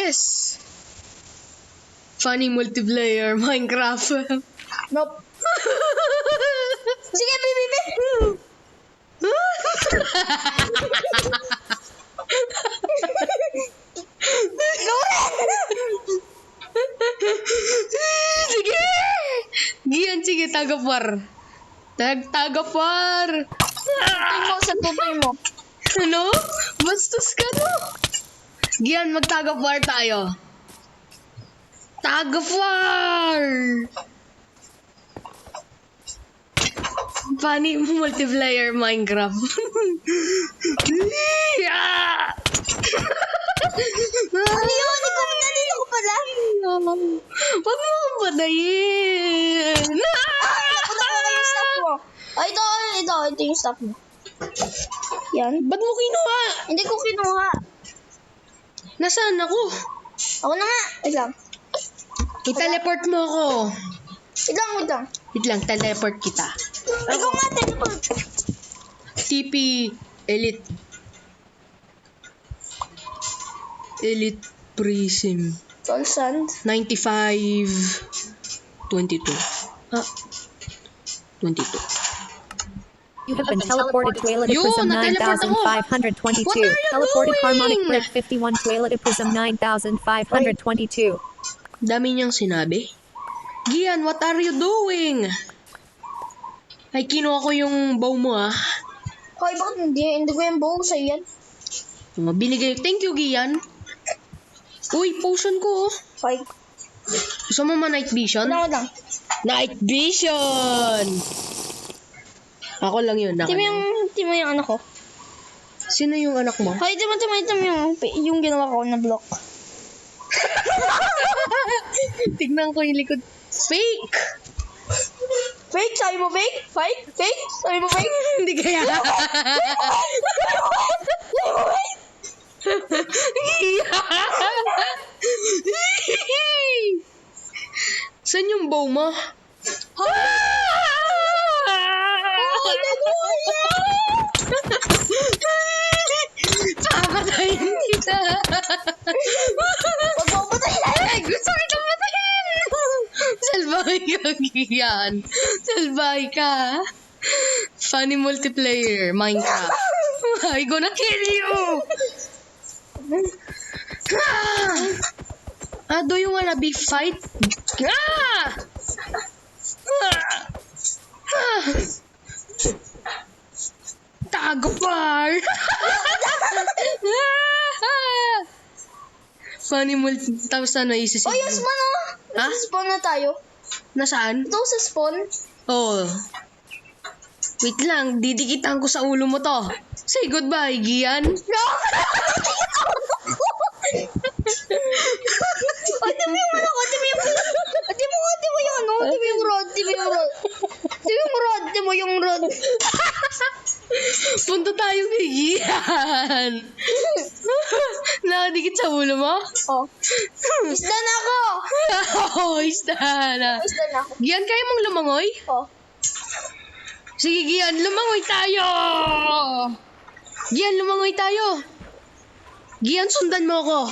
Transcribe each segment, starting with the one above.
this? Funny multiplayer Minecraft. Nope. Sige, bibi. Sige! Gian, sige, tagapar. Tagapar! Sa tutoy mo. Ano? Bastos ka, no? Gian, magtagapar tayo. Tagapar! Funny multiplayer Minecraft. Yeah! Ano yun? Ikaw nandito ko pala. Huwag mo akong patayin. Punta ko na yung stuff mo. Oh, ito yung stuff mo. Yan. Ba't mo kinuha? Hindi ko kinuha. Nasaan ako? Ako na nga. Wait lang. I-teleport mo ako. Wait lang. Wait lang, teleport kita. Ikaw nga, teleport. TP Elite. Elite Prism. Soul Sand. 95 22. Ah. 22. You have been teleported to Aelita Yo, Prism na-teleport ako. 9522. What are you Teleported doing? Harmonic Brick 51 to Aelita Prism 9522. Dami niyang sinabi. Gian, what are you doing? Ay, kinuha ko yung bow mo, ah. Hoy, bakit hindi? Hindi ko yung bow sa'yo yan. Binigay. Thank you, Gian. Uy, potion ko, oh. Hoy. Gusto mo night vision? Wait lang. Night vision! Ako lang yun. Tingnan mo yung anak ko. Sino yung anak mo? Hoy, tingnan mo yung ginawa ko na block. Tignan ko yung likod. Fake! Fake? Sabi mo fake? Fake? Sabi mo fake? Hindi kaya. Saan yung bow mo? Papatayin kita. Huwag mo patayin na. Ay, gusto kitang patayin. Salbahay ka, Gian. Salbahay ka. Funny multiplayer, Minecraft. I gonna kill you. Do you wanna be fight? Tagapar! Funny multi... Tapos ano, isisip. Oh, yung spawn oh. Ha? Sa spawn na tayo. Nasaan? Ito sa spawn. Oh. Wait lang, didikitan ko sa ulo mo to. Say goodbye, Gian. No! Ate mo yung ano ko, ate mo yung ano, ate mo yung rod, Punta tayo kay Gian. Nakadikit sa ulo mo? Oh. Isda na ako! Oo, isda na. Isda na ako. Gian, kaya mong lumangoy? Oh. Sige, Gian, lumangoy tayo! Gian, lumangoy tayo. Gian, sundan mo ako.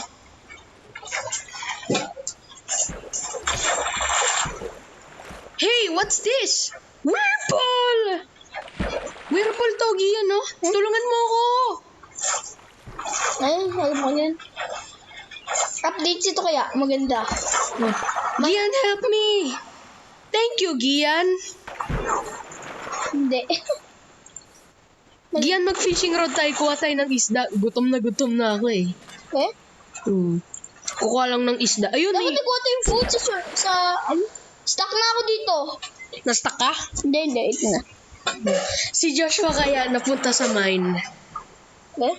Hey, what's this? Whirlpool! Whirlpool to, Gian, no? Tulungan mo ako. Ay, alam mo yan. Updates ito kaya, maganda. Gian, help me. Thank you, Gian. Hindi. Gian, mag-fishing rod tayo. Kuha tayo ng isda. Gutom na ako eh. Eh? Kukuha lang ng isda. Ayun Dapat eh. nagkuha tayo yung food sa stuck na ako dito. Nastuck ka? Hindi, ito na. Si Joshua kaya napunta sa mine. Eh?